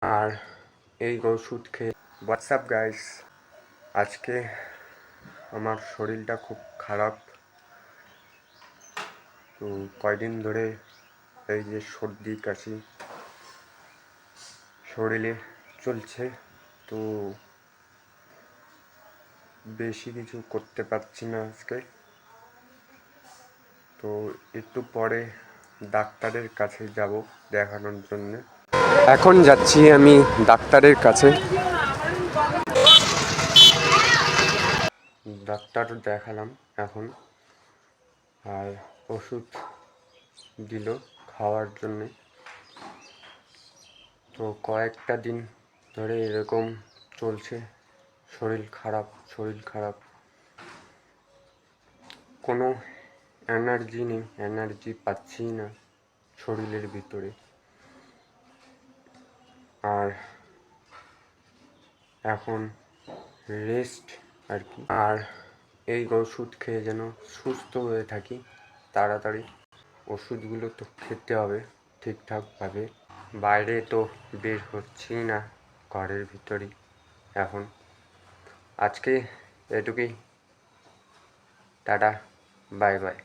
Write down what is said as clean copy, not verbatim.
আর এই ওষুধ খেয়ে হোয়াটসঅ্যাপ গাইস, আজকে আমার শরীরটা খুব খারাপ। তো কয়দিন ধরে এই যে সর্দি কাশি শরীরে চলছে, তো বেশি কিছু করতে পারছি না আজকে। তো একটু পরে ডাক্তারের কাছে যাব দেখানোর জন্য। এখন যাচ্ছি আমি ডাক্তারের কাছে। ডাক্তার দেখালাম এখন, আর ওষুধ দিল খাওয়ার জন্যে। তো কয়েকটা দিন ধরে এরকম চলছে, শরীর খারাপ, কোনো এনার্জি নেই, এনার্জি পাচ্ছি না শরীরের ভিতরে। আর এখন রেস্ট আর কি। আর এই ওষুধ খেয়ে যেন সুস্থ হয়ে থাকি তাড়াতাড়ি। ওষুধগুলো তো খেতে হবে ঠিকঠাকভাবে। বাইরে তো বের হচ্ছি না, ঘরের ভিতরেই এখন। আজকে এটুকুই, টাটা, বাই বাই।